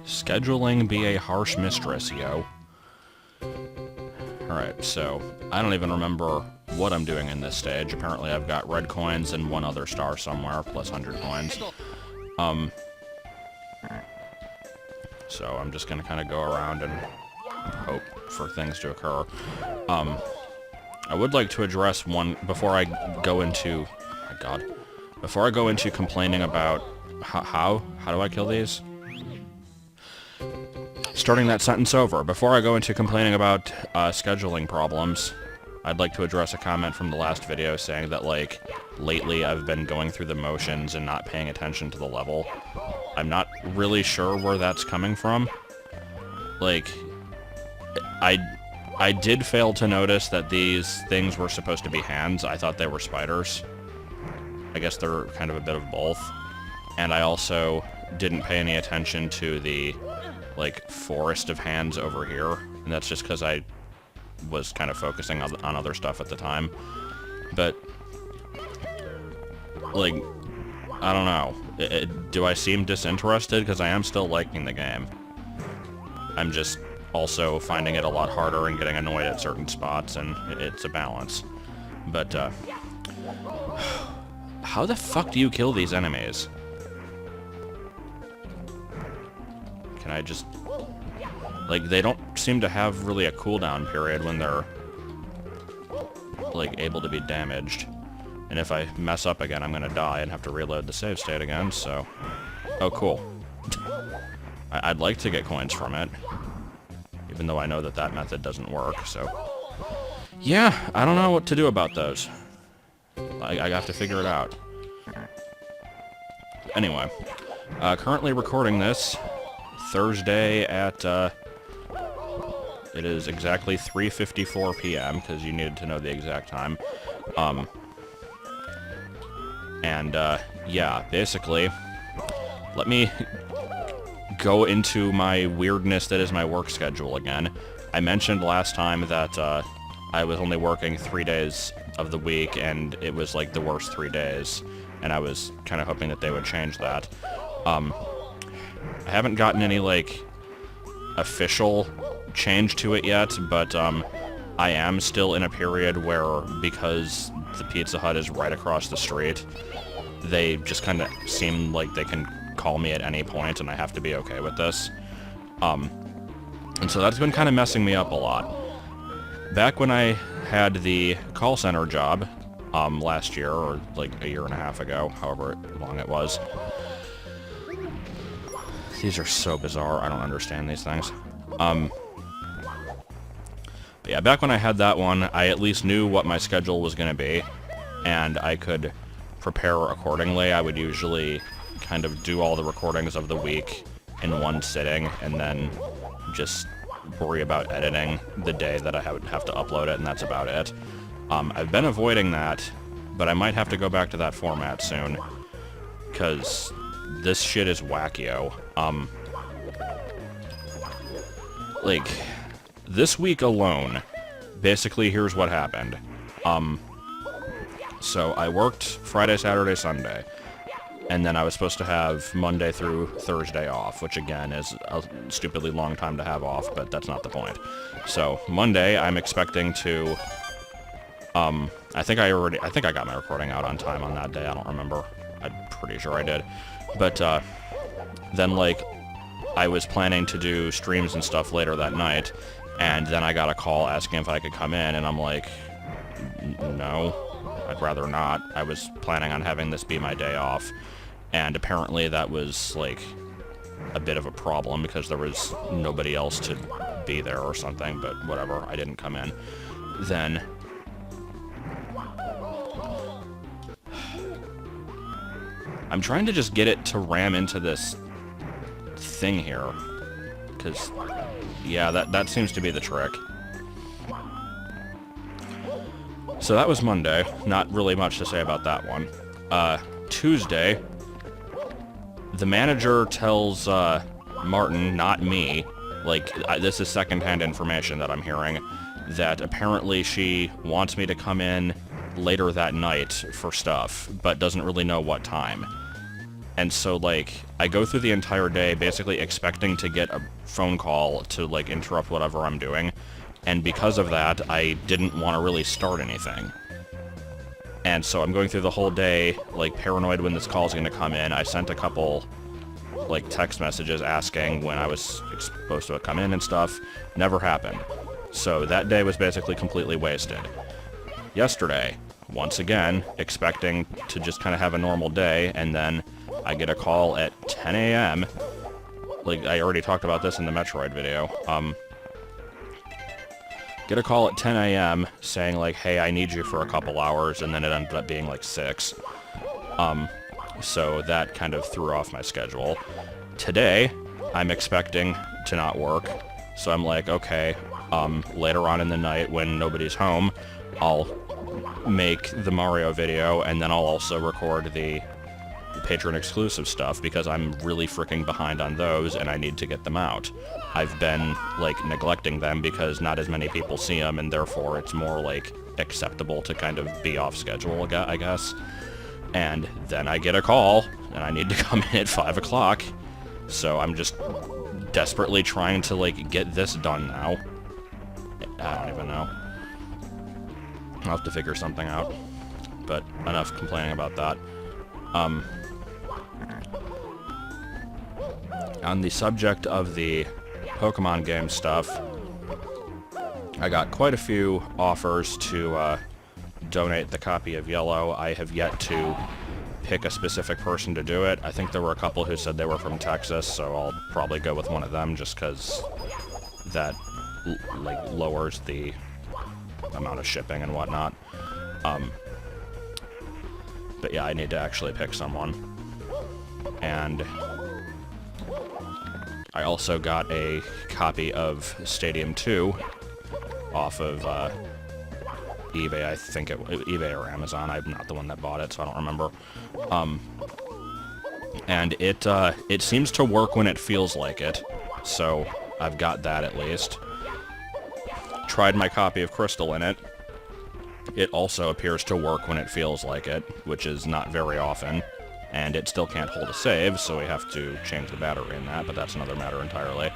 Scheduling be a harsh mistress, yo. Alright, so I don't even remember what I'm doing in this stage. Apparently I've got red coins and one other star somewhere, plus 100 coins. So I'm just gonna kind of go around and hope for things to occur. I would like to address one before I go into... Oh my god. Before I go into complaining about... How do I kill these? Starting that sentence over. Before I go into complaining about scheduling problems, I'd like to address a comment from the last video saying that, like, lately I've been going through the motions and not paying attention to the level. I'm not really sure where that's coming from. Like, I did fail to notice that these things were supposed to be hands. I thought they were spiders. I guess they're kind of a bit of both. And I also didn't pay any attention to the, like, forest of hands over here. And that's just because I was kind of focusing on other stuff at the time. But, like, I don't know. Do I seem disinterested? Because I am still liking the game. I'm just also finding it a lot harder and getting annoyed at certain spots, and it's a balance. But, how the fuck do you kill these enemies? Can I just... Like, they don't seem to have really a cooldown period when they're, like, able to be damaged. And if I mess up again, I'm gonna die and have to reload the save state again, so... Oh, cool. I'd like to get coins from it. Even though I know that that method doesn't work, so... Yeah, I don't know what to do about those. I have to figure it out. Anyway, currently recording this Thursday at, it is exactly 3:54 p.m., because you needed to know the exact time. Yeah, basically, let me go into my weirdness that is my work schedule again. I mentioned last time that, I was only working 3 days of the week, and it was, like, the worst 3 days, and I was kind of hoping that they would change that. I haven't gotten any, like, official change to it yet, but, I am still in a period where, because the Pizza Hut is right across the street, they just kind of seem like they can call me at any point, and I have to be okay with this. And so that's been kind of messing me up a lot. Back when I had the call center job, last year, or like a year and a half ago, however long it was. These are so bizarre, I don't understand these things. But yeah, back when I had that one, I at least knew what my schedule was going to be, and I could prepare accordingly. I would usually kind of do all the recordings of the week in one sitting, and then just worry about editing the day that I would have to upload it, and that's about it. I've been avoiding that, but I might have to go back to that format soon, because this shit is wackio. Like, this week alone, basically here's what happened. So I worked Friday, Saturday, Sunday, and then I was supposed to have Monday through Thursday off, which again is a stupidly long time to have off, but that's not the point. So Monday, I'm expecting to, I think I got my recording out on time on that day, I don't remember. I'm pretty sure I did. But, then, like, I was planning to do streams and stuff later that night, and then I got a call asking if I could come in, and I'm like, no, I'd rather not. I was planning on having this be my day off, and apparently that was, like, a bit of a problem because there was nobody else to be there or something, but whatever, I didn't come in. Then I'm trying to just get it to ram into this thing here, because, yeah, that seems to be the trick. So that was Monday. Not really much to say about that one. Tuesday, the manager tells Martin, not me, like, this is secondhand information that I'm hearing, that apparently she wants me to come in later that night for stuff, but doesn't really know what time. And so, like, I go through the entire day basically expecting to get a phone call to, like, interrupt whatever I'm doing. And because of that, I didn't want to really start anything. And so I'm going through the whole day, like, paranoid when this call's going to come in. I sent a couple, like, text messages asking when I was supposed to come in and stuff. Never happened. So that day was basically completely wasted. Yesterday, once again, expecting to just kind of have a normal day, and then I get a call at 10 a.m. Like, I already talked about this in the Metroid video. Get a call at 10 a.m. saying, like, hey, I need you for a couple hours, and then it ended up being, like, 6. So that kind of threw off my schedule. Today, I'm expecting to not work, so I'm like, okay, later on in the night when nobody's home, I'll make the Mario video, and then I'll also record the Patreon exclusive stuff, because I'm really freaking behind on those, and I need to get them out. I've been, like, neglecting them because not as many people see them, and therefore it's more, like, acceptable to kind of be off schedule, I guess. And then I get a call, and I need to come in at 5 o'clock, so I'm just desperately trying to, like, get this done now. I don't even know. I'll have to figure something out. But enough complaining about that. On the subject of the Pokemon game stuff, I got quite a few offers to donate the copy of Yellow. I have yet to pick a specific person to do it. I think there were a couple who said they were from Texas, so I'll probably go with one of them just because that like lowers the amount of shipping and whatnot. But yeah, I need to actually pick someone. And I also got a copy of Stadium 2 off of eBay. I think eBay or Amazon. I'm not the one that bought it, so I don't remember. And it seems to work when it feels like it, so I've got that at least. Tried my copy of Crystal in it. It also appears to work when it feels like it, which is not very often. And it still can't hold a save, so we have to change the battery in that, but that's another matter entirely.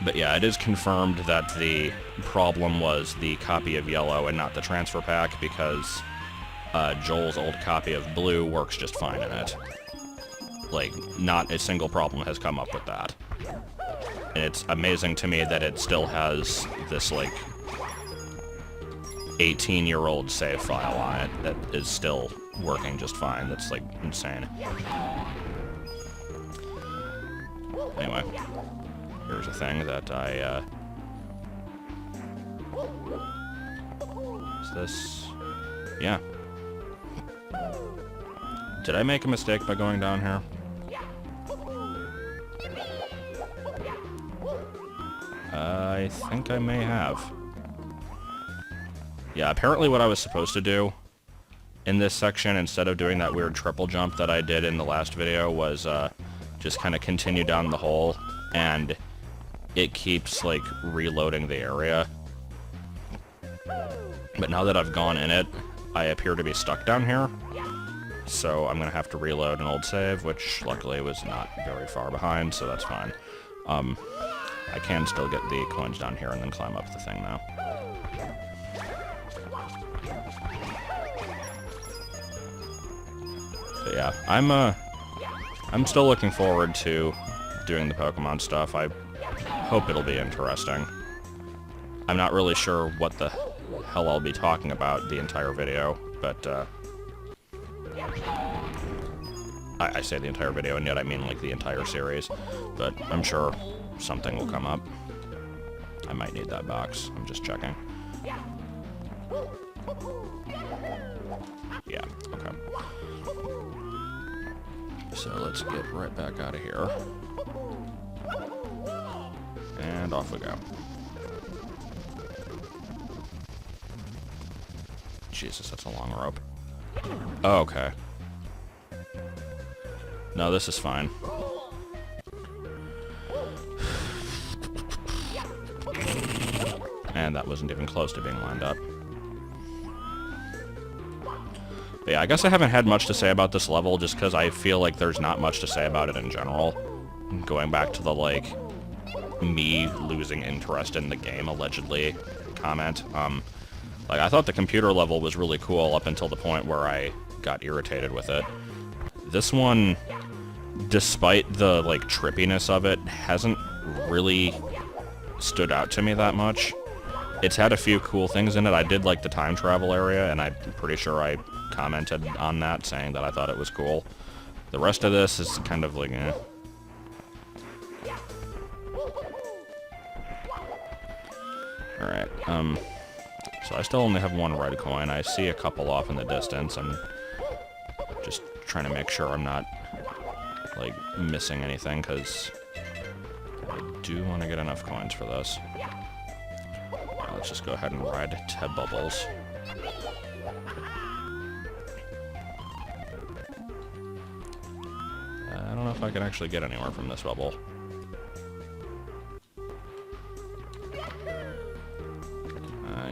But yeah, it is confirmed that the problem was the copy of Yellow and not the transfer pack, because Joel's old copy of Blue works just fine in it. Like, not a single problem has come up with that. And it's amazing to me that it still has this, like, 18-year-old save file on it that is still working just fine. That's, like, insane. Anyway, here's a thing that I, is this... Yeah. Did I make a mistake by going down here? I think I may have. Yeah, apparently what I was supposed to do in this section, instead of doing that weird triple jump that I did in the last video, was just kind of continue down the hole, and it keeps, like, reloading the area. But now that I've gone in it, I appear to be stuck down here, so I'm gonna have to reload an old save, which luckily was not very far behind, so that's fine. I can still get the coins down here and then climb up the thing now. But yeah, I'm still looking forward to doing the Pokemon stuff. I hope it'll be interesting. I'm not really sure what the hell I'll be talking about the entire video, but I say the entire video, and yet I mean like the entire series, but I'm sure something will come up. I might need that box. I'm just checking. Yeah, okay. So let's get right back out of here. And off we go. Jesus, that's a long rope. Oh, okay. No, this is fine. And that wasn't even close to being lined up. But yeah, I guess I haven't had much to say about this level just because I feel like there's not much to say about it in general. Going back to the, like, me losing interest in the game, allegedly, comment. Like, I thought the computer level was really cool up until the point where I got irritated with it. This one, despite the, like, trippiness of it, hasn't really stood out to me that much. It's had a few cool things in it. I did like the time travel area, and I'm pretty sure I commented on that, saying that I thought it was cool. The rest of this is kind of like, eh. Alright, so I still only have one red coin. I see a couple off in the distance. I'm just trying to make sure I'm not, like, missing anything, because I do want to get enough coins for this. Let's just go ahead and ride to bubbles. I don't know if I can actually get anywhere from this bubble.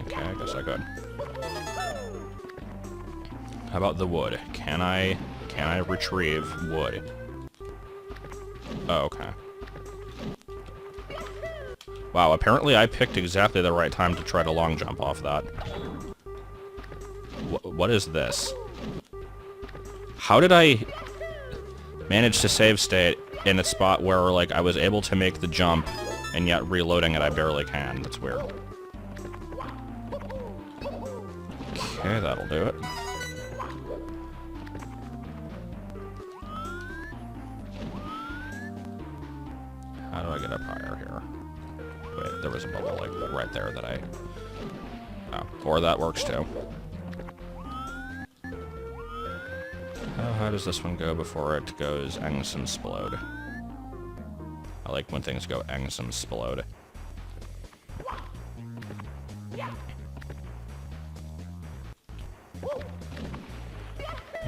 Okay, I guess I could. How about the wood? Can I retrieve wood? Oh, okay. Wow, apparently I picked exactly the right time to try to long jump off that. What is this? How did I manage to save state in a spot where, like, I was able to make the jump, and yet reloading it I barely can? That's weird. Okay, that'll do it. How do I get up higher here? Wait, there was a bubble, like, right there that I... Oh, or that works, too. How high does this one go before it goes Engs and Splode? I like when things go Engs and Splode.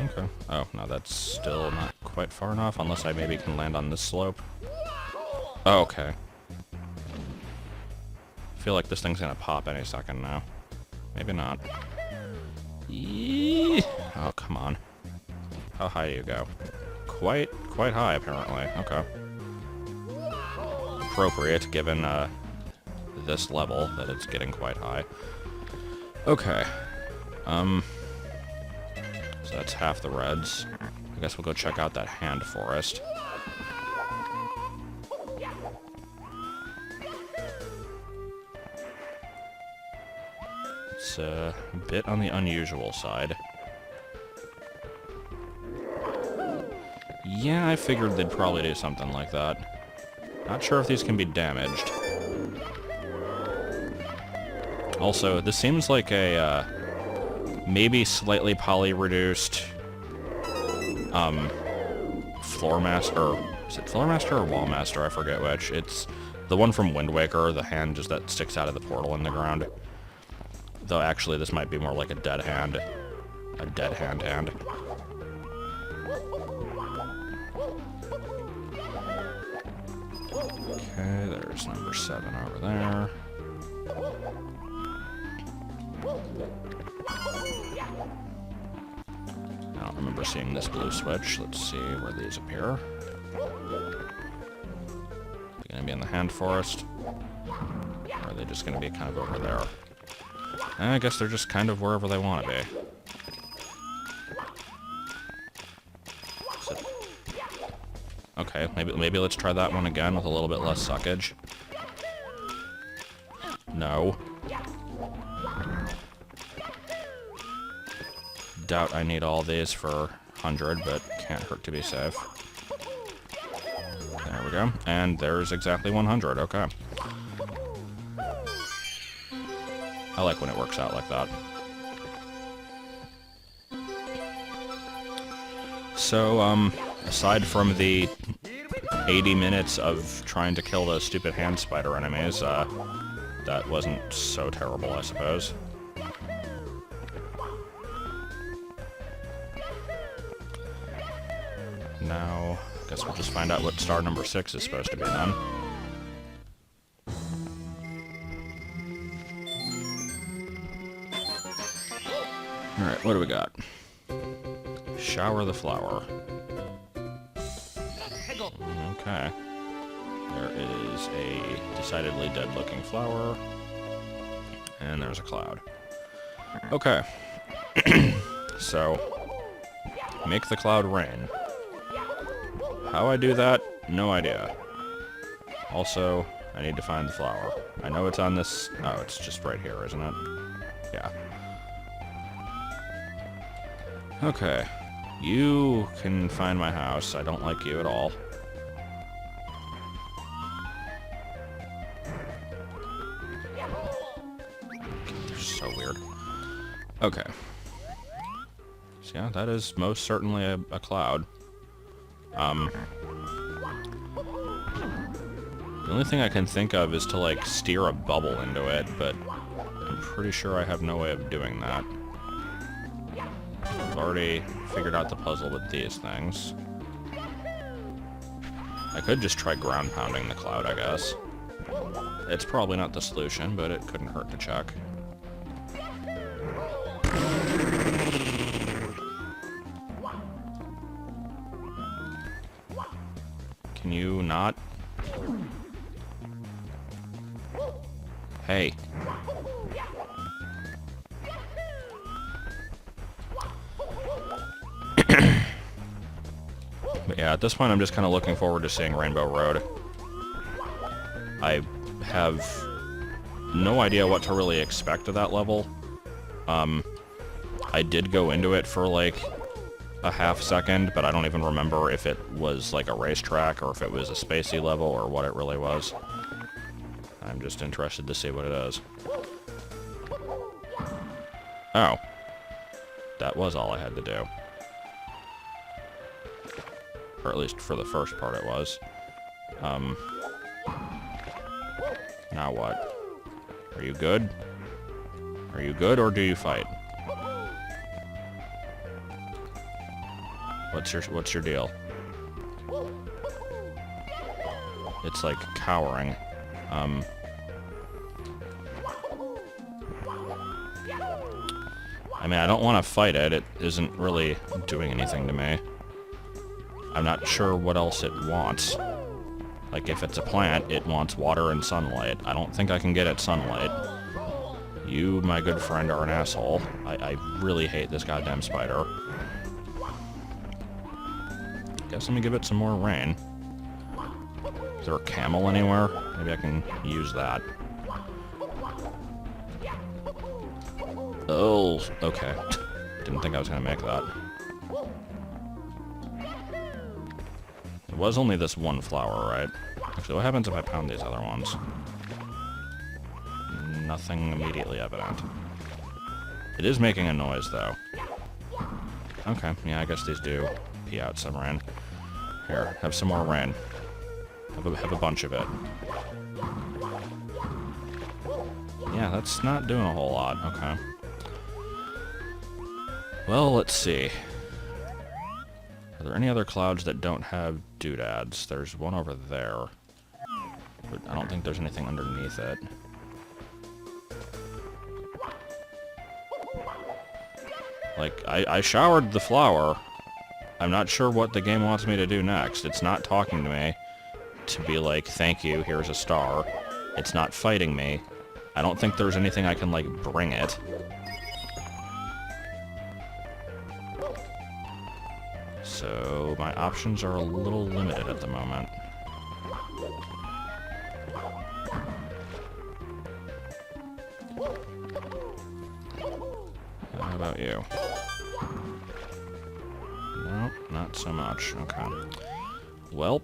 Okay. Oh, no, that's still not quite far enough, unless I maybe can land on this slope. Oh, okay. I feel like this thing's gonna pop any second now. Maybe not. Eee! Oh, come on. How high do you go? Quite high, apparently. Okay. Appropriate, given, this level, that it's getting quite high. Okay. So that's half the reds. I guess we'll go check out that hand forest. It's a bit on the unusual side. Yeah, I figured they'd probably do something like that. Not sure if these can be damaged. Also, this seems like a, maybe slightly poly-reduced, Floor Master, is it Floor Master or Wall Master? I forget which. It's the one from Wind Waker, the hand just that sticks out of the portal in the ground. Though actually this might be more like a dead hand. A dead hand. Okay, there's number 7 over there. I don't remember seeing this blue switch. Let's see where these appear. They're gonna be in the hand forest. Or are they just gonna be kind of over there? I guess they're just kind of wherever they want to be. Okay, maybe let's try that one again with a little bit less suckage. No. Doubt I need all these for 100, but can't hurt to be safe. There we go. And there's exactly 100, okay. I like when it works out like that. So, aside from the 80 minutes of trying to kill those stupid hand spider enemies, that wasn't so terrible, I suppose. Now, I guess we'll just find out what star number 6 is supposed to be then. Alright, what do we got? shower the flower. Okay. There is a decidedly dead-looking flower. And there's a cloud. Okay. So, make the cloud rain. How I do that? No idea. Also, I need to find the flower. I know it's on this... Oh, it's just right here, isn't it? Yeah. Okay. You can find my house. I don't like you at all. They're so weird. Okay. So yeah, that is most certainly a cloud. The only thing I can think of is to, like, steer a bubble into it, but I'm pretty sure I have no way of doing that. I've already figured out the puzzle with these things. I could just try ground pounding the cloud, I guess. It's probably not the solution, but it couldn't hurt to check. Can you not? Hey. But yeah, at this point I'm just kind of looking forward to seeing Rainbow Road. I have no idea what to really expect of that level. I did go into it for like a half second, but I don't even remember if it was like a racetrack or if it was a spacey level or what it really was. I'm just interested to see what it is. Oh. That was all I had to do. Or at least for the first part it was. Now what? Are you good? Are you good, or do you fight? What's your deal? It's like cowering. I mean, I don't want to fight it. It isn't really doing anything to me. I'm not sure what else it wants. Like, if it's a plant, it wants water and sunlight. I don't think I can get it sunlight. You, my good friend, are an asshole. I really hate this goddamn spider. Guess let me give it some more rain. Is there a camel anywhere? Maybe I can use that. Oh, okay. Didn't think I was gonna make that. It was only this one flower, right? Actually, what happens if I pound these other ones? Nothing immediately evident. It is making a noise, though. Okay, yeah, I guess these do pee out some rain. Here, have some more rain. Have a bunch of it. Yeah, that's not doing a whole lot. Okay. Well, let's see. Are there any other clouds that don't have doodads? There's one over there. But I don't think there's anything underneath it. Like, I showered the flower. I'm not sure what the game wants me to do next. It's not talking to me to be like, thank you, here's a star. It's not fighting me. I don't think there's anything I can, like, bring it. So, my options are a little limited at the moment. How about you? Nope, not so much. Okay. Welp.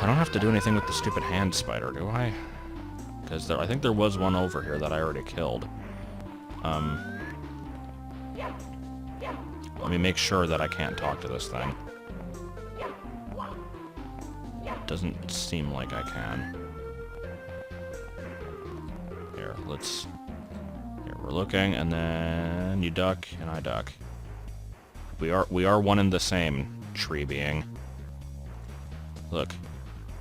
I don't have to do anything with the stupid hand spider, do I? Because I think there was one over here that I already killed. Let me make sure that I can't talk to this thing. Doesn't seem like I can. Here, let's... Here, we're looking, and then you duck, and I duck. We are one and the same, tree being. Look.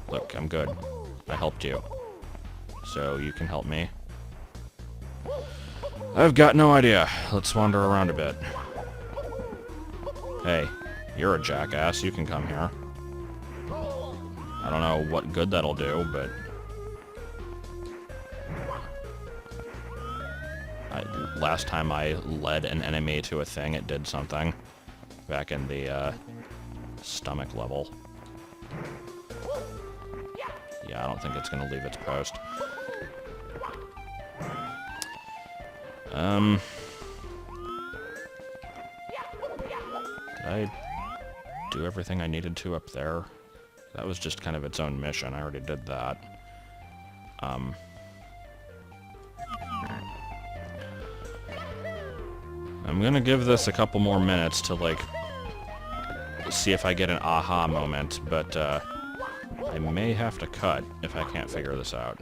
Look, I'm good. I helped you. So you can help me. I've got no idea. Let's wander around a bit. Hey, you're a jackass. You can come here. I don't know what good that'll do, but... last time I led an enemy to a thing, it did something. Back in the, stomach level. Yeah, I don't think it's gonna leave its post. Did I do everything I needed to up there? That was just kind of its own mission. I already did that. I'm gonna give this a couple more minutes to, like, see if I get an aha moment, but, I may have to cut if I can't figure this out.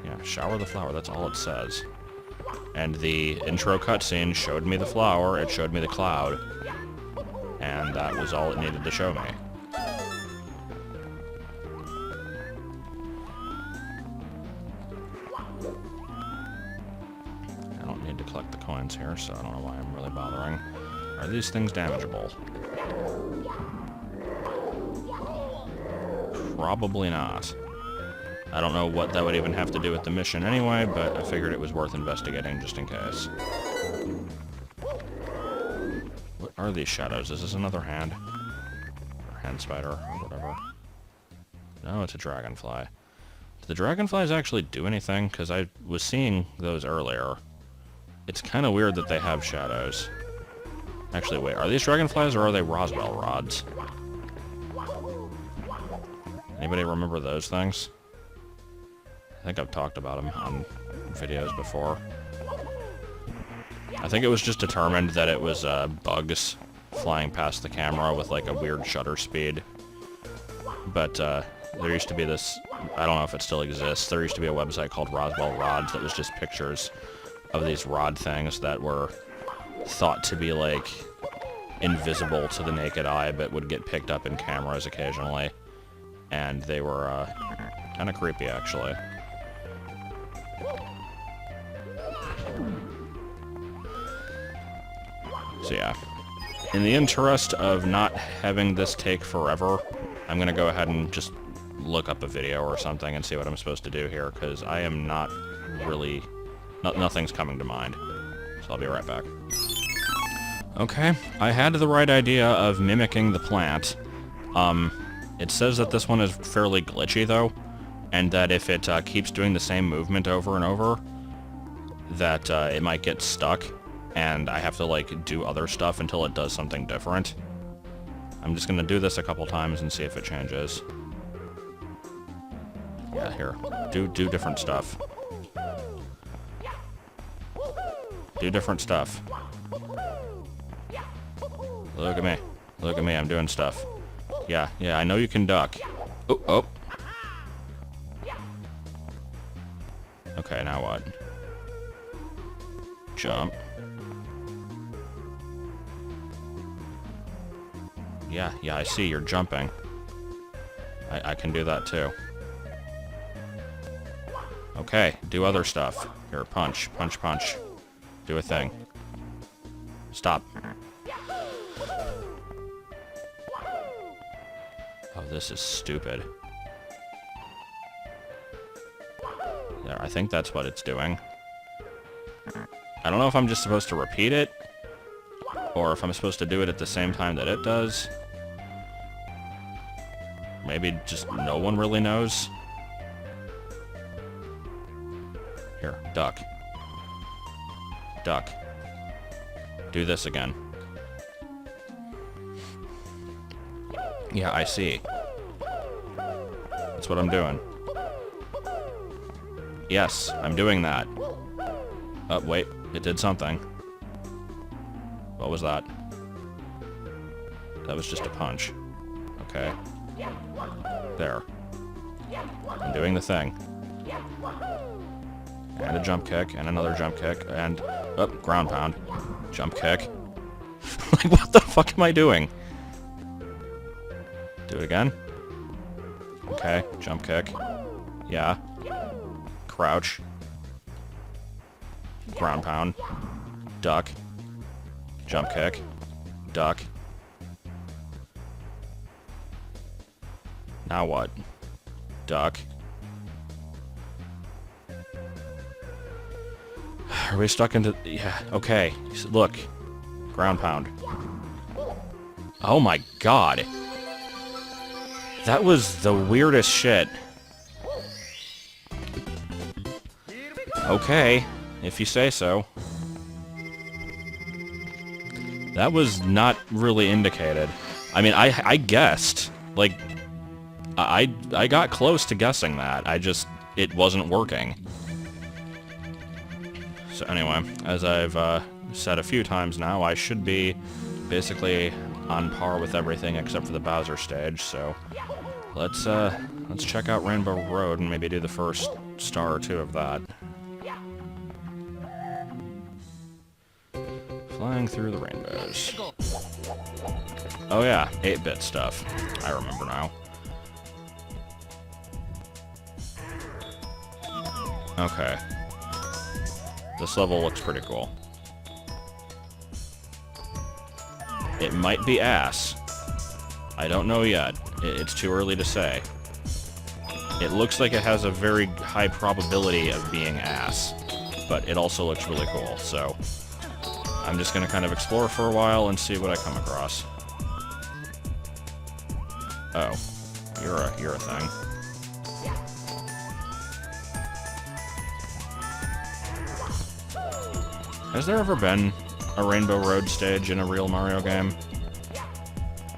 Yeah, shower the flower, that's all it says. And the intro cutscene showed me the flower, it showed me the cloud, and that was all it needed to show me. I don't need to collect the coins here, so I don't know why I'm really bothering. Are these things damageable? Probably not. I don't know what that would even have to do with the mission anyway, but I figured it was worth investigating just in case. What are these shadows? Is this another hand? Or hand spider, or whatever? No, it's a dragonfly. Do the dragonflies actually do anything? Because I was seeing those earlier. It's kind of weird that they have shadows. Actually, wait, are these dragonflies or are they Roswell rods? Anybody remember those things? I think I've talked about them on videos before. I think it was just determined that it was bugs flying past the camera with like a weird shutter speed. But there used to be this, I don't know if it still exists, there used to be a website called Roswell Rods that was just pictures of these rod things that were thought to be like invisible to the naked eye but would get picked up in cameras occasionally. And they were kind of creepy actually. So yeah, in the interest of not having this take forever, I'm gonna go ahead and just look up a video or something and see what I'm supposed to do here, because I am not really... nothing's coming to mind. So I'll be right back. Okay, I had the right idea of mimicking the plant. It says that this one is fairly glitchy though, and that if it keeps doing the same movement over and over, that it might get stuck, and I have to like do other stuff until it does something different. I'm just gonna do this a couple times and see if it changes. Yeah, here. Do different stuff. Do different stuff. Look at me. Look at me, I'm doing stuff. Yeah, I know you can duck. Oh. Okay, now what? Jump. Yeah, I see, you're jumping. I can do that too. Okay, do other stuff. Here, punch. Do a thing. Stop. Oh, this is stupid. There, I think that's what it's doing. I don't know if I'm just supposed to repeat it, or if I'm supposed to do it at the same time that it does. Maybe just no one really knows. Here, duck. Duck. Do this again. Yeah, I see. That's what I'm doing. Yes, I'm doing that. Oh, wait. It did something. What was that? That was just a punch. Okay. There. I'm doing the thing. And a jump kick, and another jump kick, and... oh, ground pound. Jump kick. Like, what the fuck am I doing? Do it again. Okay, jump kick. Yeah. Crouch. Ground pound. Duck. Jump kick. Duck. Now what? Duck. Are we stuck into... Yeah, okay. Look. Ground pound. Oh my god. That was the weirdest shit. Okay, if you say so. That was not really indicated. I mean, I guessed. Like, I got close to guessing that. It wasn't working. So anyway, as I've said a few times now, I should be basically on par with everything except for the Bowser stage, so let's check out Rainbow Road and maybe do the first star or two of that. Flying through the rainbows. Oh yeah, 8-bit stuff. I remember now. Okay. This level looks pretty cool. It might be ass. I don't know yet. It's too early to say. It looks like it has a very high probability of being ass, but it also looks really cool, so I'm just gonna kind of explore for a while and see what I come across. Oh, you're a thing. Has there ever been a Rainbow Road stage in a real Mario game?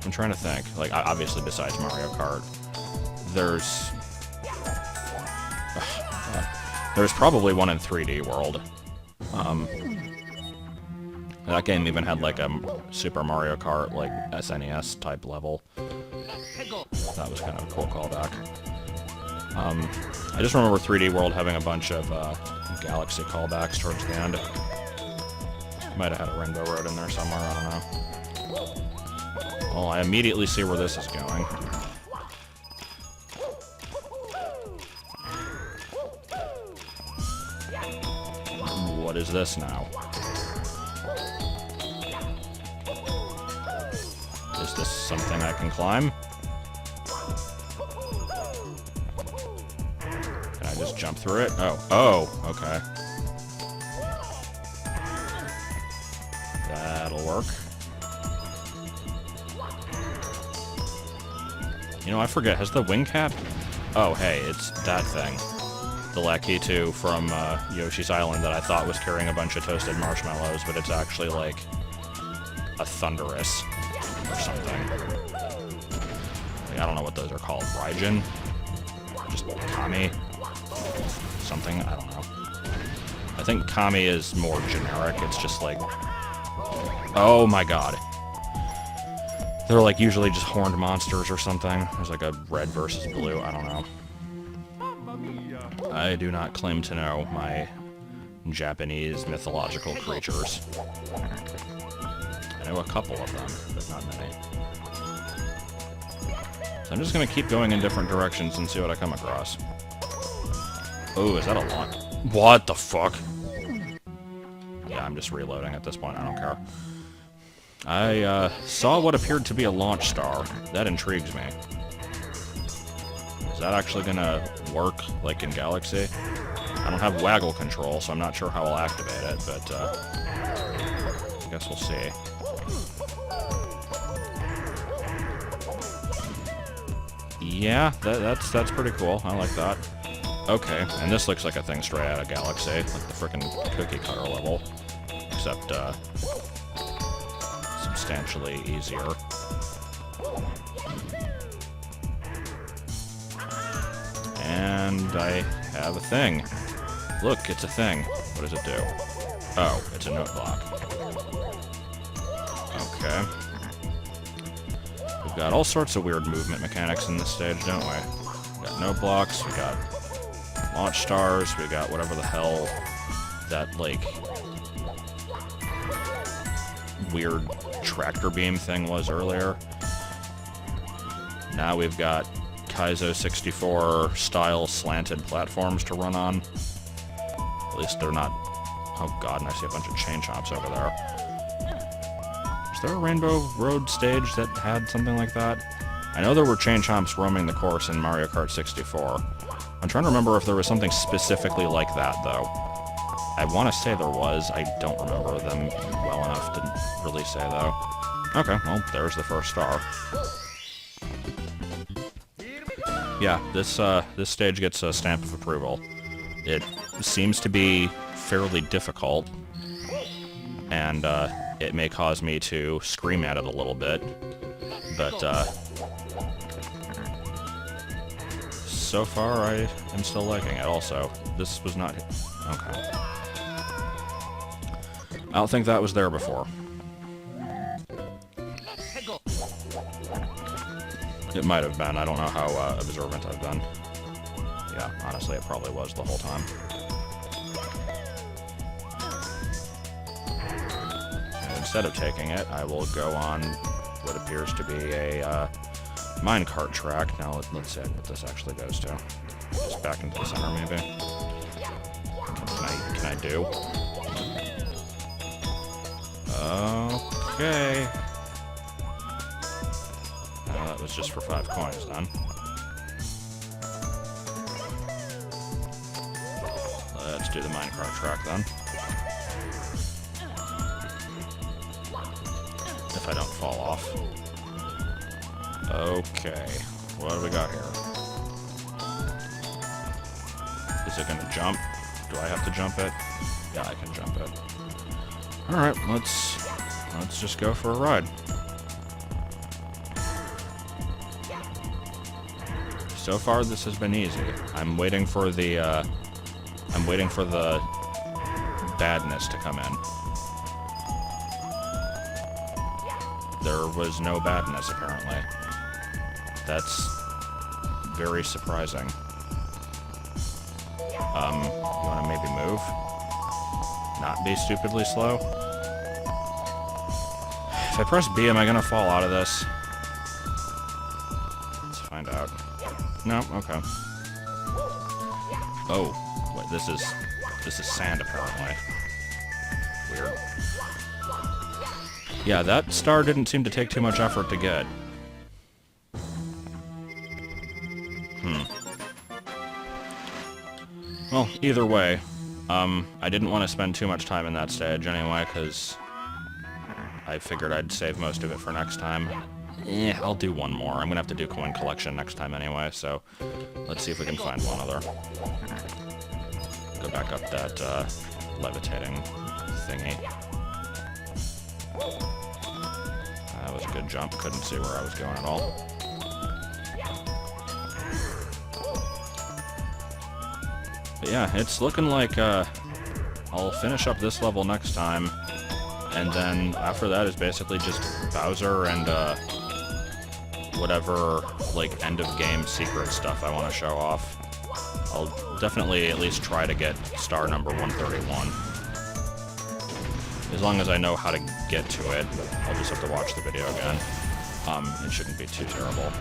I'm trying to think. Like, obviously besides Mario Kart. There's probably one in 3D World. That game even had like a Super Mario Kart, like SNES type level. That was kind of a cool callback. I just remember 3D World having a bunch of Galaxy callbacks towards the end. Might have had a Rainbow Road in there somewhere, I don't know. Well, I immediately see where this is going. What is this now? Is this something I can climb? Can I just jump through it? Oh, okay. That'll work. You know, I forget, has the wing cap? Oh, hey, it's that thing. The Lakitu from Yoshi's Island that I thought was carrying a bunch of toasted marshmallows, but it's actually like a Thunderous or something. Like, I don't know what those are called. Raijin? Just Kami? Something? I don't know. I think Kami is more generic. It's just like... Oh my god. They're like usually just horned monsters or something. There's like a red versus blue. I don't know. I do not claim to know my Japanese mythological creatures. I know a couple of them, but not many. So I'm just gonna keep going in different directions and see what I come across. Oh, is that a lot? What the fuck? Yeah, I'm just reloading at this point. I don't care. I saw what appeared to be a launch star. That intrigues me. Is that actually gonna work, like in Galaxy? I don't have waggle control, so I'm not sure how I'll activate it, but I guess we'll see. Yeah, that's pretty cool. I like that. Okay, and this looks like a thing straight out of Galaxy, like the frickin' cookie cutter level, except substantially easier. And I have a thing. Look, it's a thing. What does it do? Oh, it's a note block. Okay. We've got all sorts of weird movement mechanics in this stage, don't we? We got note blocks, we got launch stars, we got whatever the hell that, like, weird tractor beam thing was earlier. Now we've got Kaizo 64 style slanted platforms to run on. At least they're not Oh god, and I see a bunch of chain chomps over there. Is there a Rainbow Road stage that had something like that? I know there were chain chomps roaming the course in Mario Kart 64. I'm trying to remember if there was something specifically like that, though. I want to say there was. I don't remember them well enough to really say, though. Okay, well, there's the first star. Yeah, this stage gets a stamp of approval. It seems to be fairly difficult, and it may cause me to scream at it a little bit, but so far I am still liking it. Also, this was not... Okay. I don't think that was there before. It might have been. I don't know how observant I've been. Yeah, honestly, it probably was the whole time. And instead of taking it, I will go on what appears to be a minecart track. Now, let's see what this actually goes to. Just back into the center, maybe. Can I do? Okay. That was just for 5 coins, then. Let's do the minecart track, then. If I don't fall off. Okay. What do we got here? Is it gonna jump? Do I have to jump it? Yeah, I can jump it. Alright, let's just go for a ride. So far, this has been easy. I'm waiting for the badness to come in. There was no badness, apparently. That's very surprising. You wanna maybe move? Not be stupidly slow? If I press B, am I gonna fall out of this? Let's find out. No, okay. Oh, wait, this is sand, apparently. Weird. Yeah, that star didn't seem to take too much effort to get. Well, either way, I didn't want to spend too much time in that stage anyway, because I figured I'd save most of it for next time. I'll do one more. I'm gonna have to do coin collection next time anyway, so let's see if we can find one other. Go back up that levitating thingy. That was a good jump. Couldn't see where I was going at all. But yeah, it's looking like I'll finish up this level next time, and then after that is basically just Bowser and whatever, like, end-of-game secret stuff I want to show off. I'll definitely at least try to get star number 131. As long as I know how to get to it, I'll just have to watch the video again. It shouldn't be too terrible.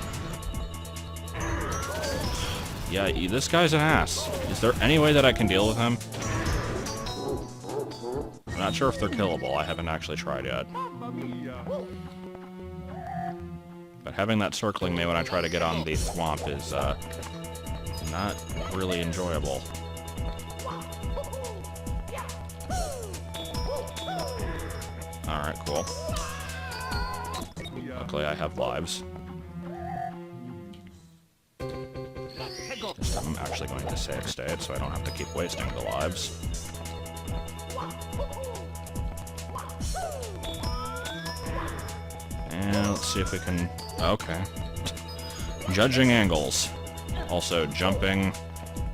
Yeah, this guy's an ass. Is there any way that I can deal with him? I'm not sure if they're killable. I haven't actually tried yet. But having that circling me when I try to get on the thwomp is, not really enjoyable. Alright, cool. Luckily I have lives. This time I'm actually going to save state, so I don't have to keep wasting the lives. And let's see if we can... Okay. Judging angles. Also, jumping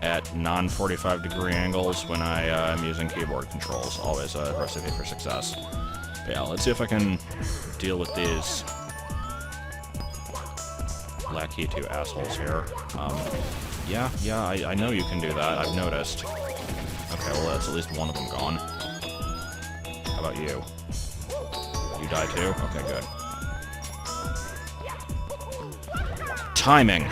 at non-45 degree angles when I am using keyboard controls. Always a recipe for success. But yeah, let's see if I can deal with these Lakitu assholes here. Yeah, I know you can do that. I've noticed. Okay, well, that's at least one of them gone. How about you? You die too? Okay, good. Timing!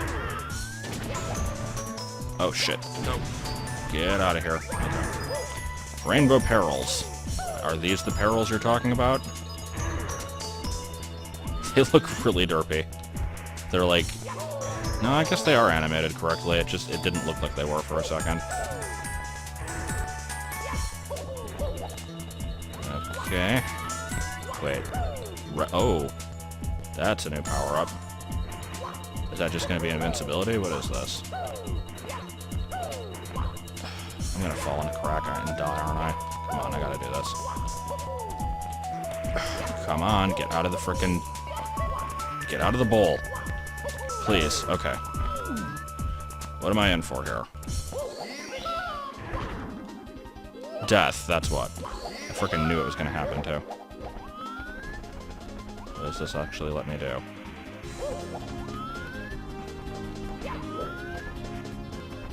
Oh, shit. Nope. Get out of here. Okay. Rainbow perils. Are these the perils you're talking about? They look really derpy. They're like... No, I guess they are animated correctly. It didn't look like they were for a second. Okay. Wait. Oh. That's a new power-up. Is that just going to be invincibility? What is this? I'm going to fall in a crack and die, aren't I? Come on, I gotta do this. Come on, get out of the frickin'... Get out of the bowl. Please. Okay. What am I in for here? Death, that's what. I frickin' knew it was gonna happen, too. What does this actually let me do?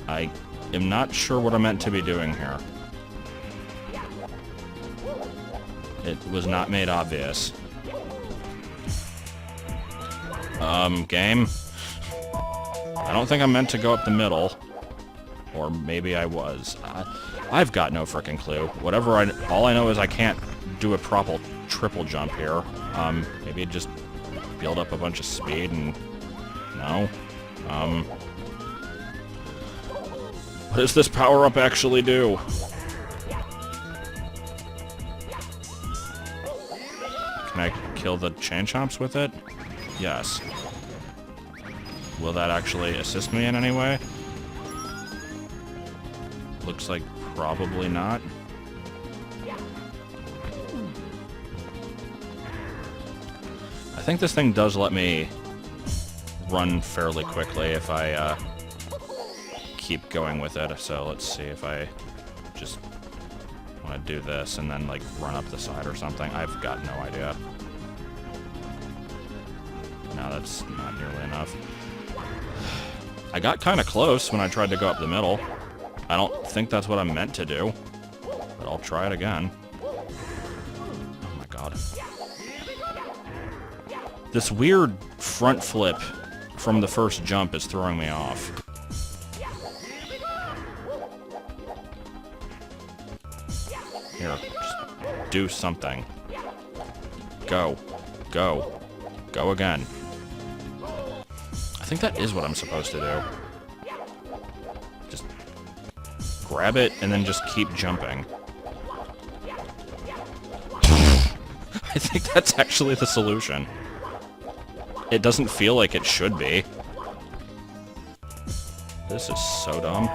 I am not sure what I'm meant to be doing here. It was not made obvious. Game? I don't think I'm meant to go up the middle. Or maybe I was. I've got no frickin' clue. All I know is I can't do a proper triple jump here. Maybe just build up a bunch of speed and... No. What does this power-up actually do? Can I kill the Chain Chomps with it? Yes. Will that actually assist me in any way? Looks like probably not. I think this thing does let me run fairly quickly if I keep going with it. So let's see if I just want to do this and then like run up the side or something. I've got no idea. No, that's not nearly enough. I got kind of close when I tried to go up the middle. I don't think that's what I'm meant to do, but I'll try it again. Oh my god. This weird front flip from the first jump is throwing me off. Here, just do something. Go. Go. Go again. I think that is what I'm supposed to do. Just grab it and then just keep jumping. I think that's actually the solution. It doesn't feel like it should be. This is so dumb.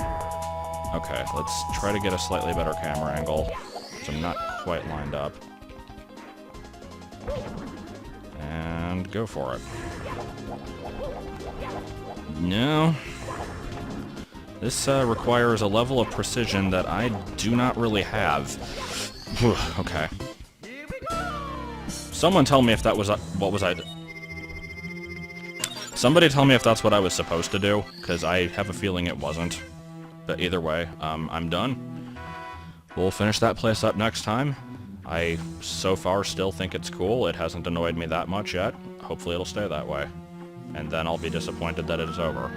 Okay, let's try to get a slightly better camera angle, because I'm not quite lined up. And go for it. No. This requires a level of precision that I do not really have. Okay. Someone tell me if that was... what was I... Somebody tell me if that's what I was supposed to do, because I have a feeling it wasn't. But either way, I'm done. We'll finish that place up next time. I, so far, still think it's cool. It hasn't annoyed me that much yet. Hopefully it'll stay that way. And then I'll be disappointed that it is over.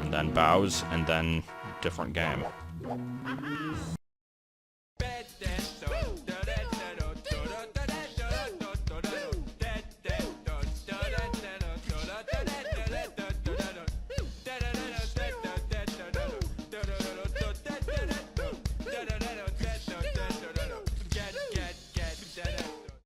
And then Bow's, and then different game.